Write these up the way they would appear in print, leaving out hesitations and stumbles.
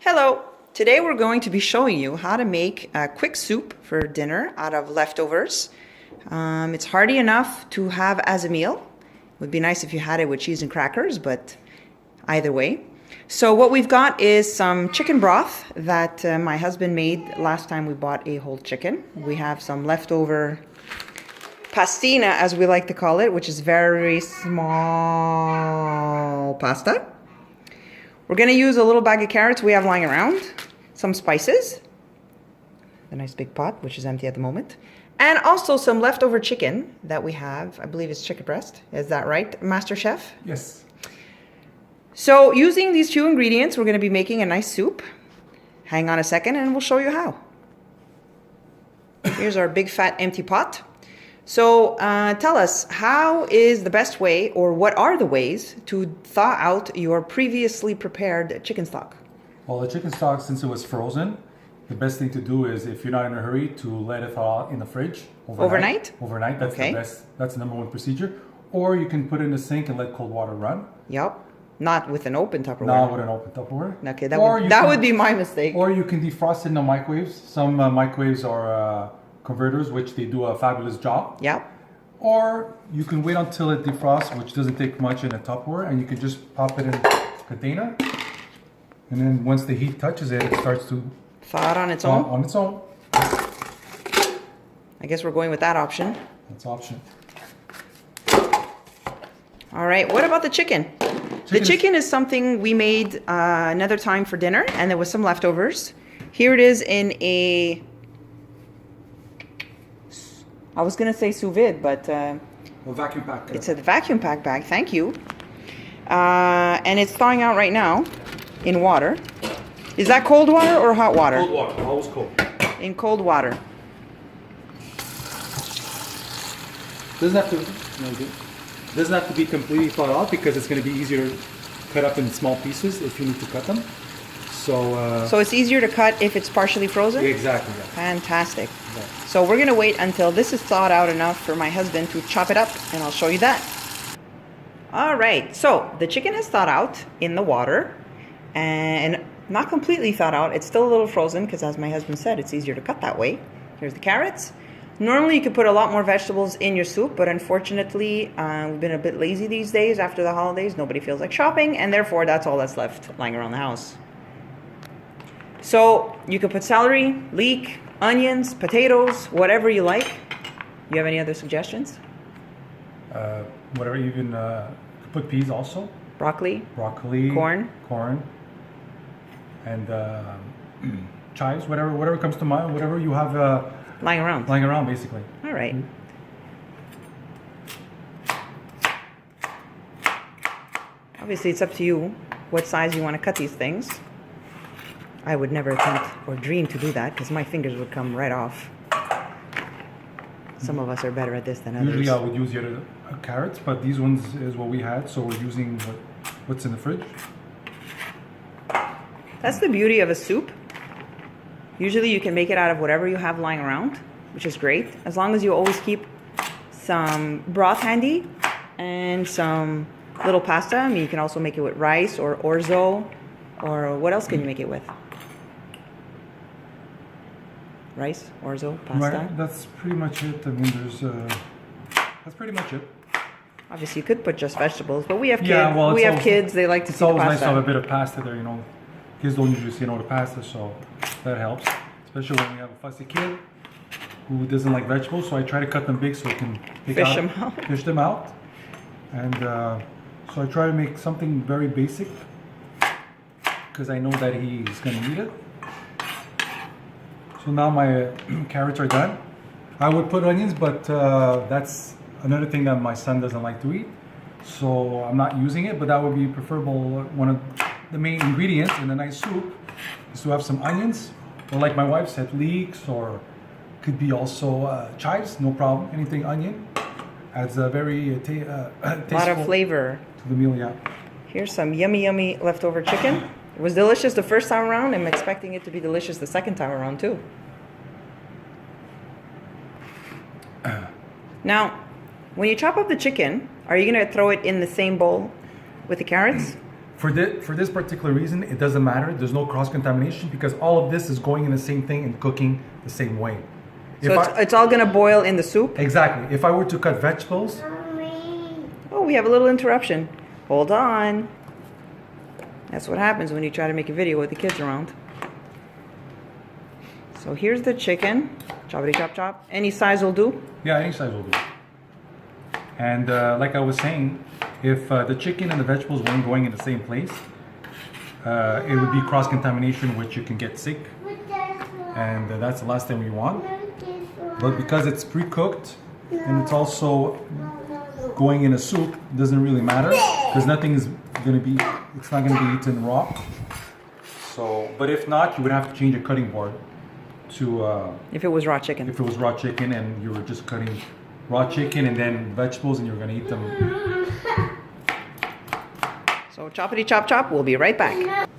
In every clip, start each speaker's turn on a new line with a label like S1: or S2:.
S1: Hello! Today we're going to be showing you how to make a quick soup for dinner out of leftovers. It's hearty enough to have as a meal. It would be nice if you had it with cheese and crackers, but either way. So what we've got is some chicken broth that my husband made last time we bought a whole chicken. We have some leftover pastina, as we like to call it, which is very small pasta. We're going to use a little bag of carrots we have lying around, some spices, a nice big pot, which is empty at the moment, and also some leftover chicken that we have. I believe it's chicken breast. Is that right, Master Chef?
S2: Yes.
S1: So using these two ingredients, we're going to be making a nice soup. Hang on a second and we'll show you how. Here's our big fat empty pot. So tell us, how is the best way, or what are the ways to thaw out your previously prepared chicken stock?
S2: Well, the chicken stock, since it was frozen, the best thing to do is, if you're not in a hurry, to let it thaw out in the fridge overnight. Overnight, that's
S1: okay.
S2: The best. That's the number one procedure. Or you can put it in the sink and let cold water run.
S1: Yep. Not with an open Tupperware.
S2: Not with an open Tupperware.
S1: Okay, that would be my mistake.
S2: Or you can defrost it in the microwaves. Some microwaves are converters, which they do a fabulous job.
S1: Yep.
S2: Or you can wait until it defrosts, which doesn't take much in a Tupperware, and you can just pop it in a container. And then once the heat touches it, it starts to
S1: thaw out on its own?
S2: On its own.
S1: I guess we're going with that option.
S2: That's option.
S1: All right, what about the chicken? The chicken is something we made another time for dinner, and there was some leftovers. Here it is in a, I was going to say sous vide, but
S2: A vacuum pack.
S1: It's a vacuum pack bag, thank you. And it's thawing out right now in water. Is that cold water or hot water?
S2: Cold water, always cold.
S1: In cold water.
S2: Doesn't have to be completely thawed out, because it's going to be easier to cut up in small pieces if you need to cut them. So
S1: it's easier to cut if it's partially frozen?
S2: Exactly. Yeah.
S1: Fantastic.
S2: Yeah.
S1: So we're going to wait until this is thawed out enough for my husband to chop it up, and I'll show you that. All right, so the chicken has thawed out in the water, and not completely thawed out. It's still a little frozen because, as my husband said, it's easier to cut that way. Here's the carrots. Normally you could put a lot more vegetables in your soup, but unfortunately we've been a bit lazy these days after the holidays. Nobody feels like shopping, and therefore that's all that's left lying around the house. So you could put celery, leek, onions, potatoes, whatever you like. You have any other suggestions?
S2: Whatever, you can put peas also.
S1: Broccoli,
S2: corn, and chives, whatever comes to mind, whatever you have
S1: lying around,
S2: basically.
S1: All right. Obviously, it's up to you what size you want to cut these things. I would never attempt or dream to do that because my fingers would come right off. Some of us are better at this than others.
S2: Usually I would use the other carrots, but these ones is what we had, so we're using what's in the fridge.
S1: That's the beauty of a soup. Usually you can make it out of whatever you have lying around, which is great, as long as you always keep some broth handy and some little pasta. I mean, you can also make it with rice or orzo, or what else can you make it with? Rice, orzo, pasta.
S2: Right, that's pretty much it. I mean, that's pretty much it.
S1: Obviously, you could put just vegetables, but we have kids.
S2: Yeah, well,
S1: we have kids. They like to see the pasta.
S2: It's always nice to have a bit of pasta there. You know, kids don't usually say no to pasta, so that helps. Especially when we have a fussy kid who doesn't like vegetables. So I try to cut them big so I can
S1: fish
S2: them out. And so I try to make something very basic because I know that he's going to eat it. So now my carrots are done. I would put onions, but that's another thing that my son doesn't like to eat. So I'm not using it, but that would be preferable. One of the main ingredients in a nice soup is to have some onions, or like my wife said, leeks, or could be also chives, no problem. Anything onion adds a very tasteful
S1: lot of flavor
S2: to the meal, yeah.
S1: Here's some yummy, yummy leftover chicken. It was delicious the first time around. I'm expecting it to be delicious the second time around too. Now, when you chop up the chicken, are you going to throw it in the same bowl with the carrots?
S2: For this particular reason, it doesn't matter. There's no cross-contamination because all of this is going in the same thing and cooking the same way.
S1: So it's all going to boil in the soup?
S2: Exactly. If I were to cut vegetables...
S1: Oh, we have a little interruption. Hold on. That's what happens when you try to make a video with the kids around. So here's the chicken. Choppity chop chop. Any size will do?
S2: Yeah, any size will do. And like I was saying, if the chicken and the vegetables weren't going in the same place, it would be cross-contamination, which you can get sick. And that's the last thing we want. But because it's pre-cooked and it's also going in a soup, it doesn't really matter because nothing is going to be, it's not going to be eaten raw. So, but if not, you would have to change a cutting board to...
S1: if it was raw chicken.
S2: If it was raw chicken and you were just cutting raw chicken and then vegetables and you're going to eat them.
S1: So choppity chop chop, we'll be right back.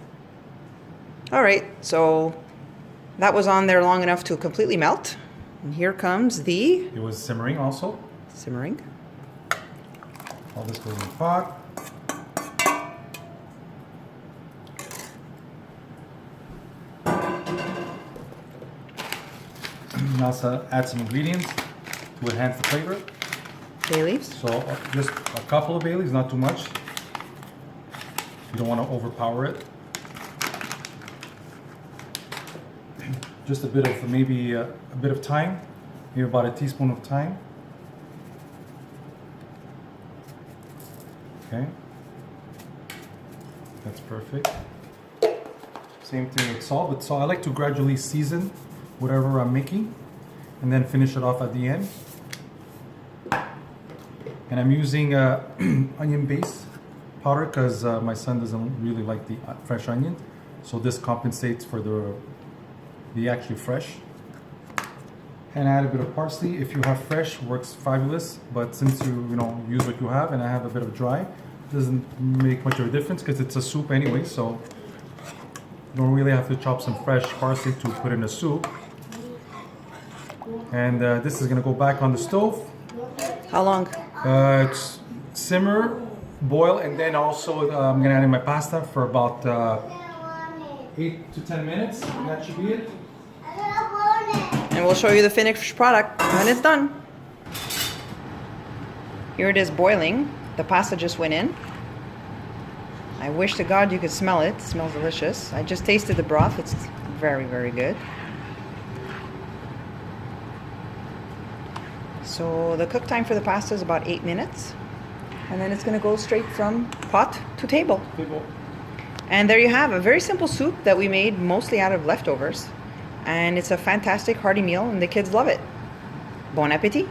S1: All right, so that was on there long enough to completely melt. And here comes the...
S2: It was simmering also.
S1: Simmering.
S2: All this goes in the pot. Now add some ingredients to enhance the flavor.
S1: Bay leaves.
S2: So just a couple of bay leaves, not too much. You don't want to overpower it. Just a bit of maybe a bit of thyme, maybe about a teaspoon of thyme. Okay, that's perfect. Same thing with salt, but so I like to gradually season whatever I'm making and then finish it off at the end. And I'm using onion base powder because my son doesn't really like the fresh onion, so this compensates for the actually fresh. And add a bit of parsley. If you have fresh, works fabulous, but since you use what you have and I have a bit of dry, it doesn't make much of a difference because it's a soup anyway, so you don't really have to chop some fresh parsley to put in the soup. And this is gonna go back on the stove.
S1: How long?
S2: It's simmer, boil, and then also I'm gonna add in my pasta for about 8 to 10 minutes. And that should be it.
S1: And we'll show you the finished product when it's done. Here it is boiling. The pasta just went in. I wish to God you could smell it. It smells delicious. I just tasted the broth. It's very, very good. So the cook time for the pasta is about 8 minutes. And then it's going to go straight from pot to table. And there you have a very simple soup that we made mostly out of leftovers. And it's a fantastic hearty meal and the kids love it. Bon appetit!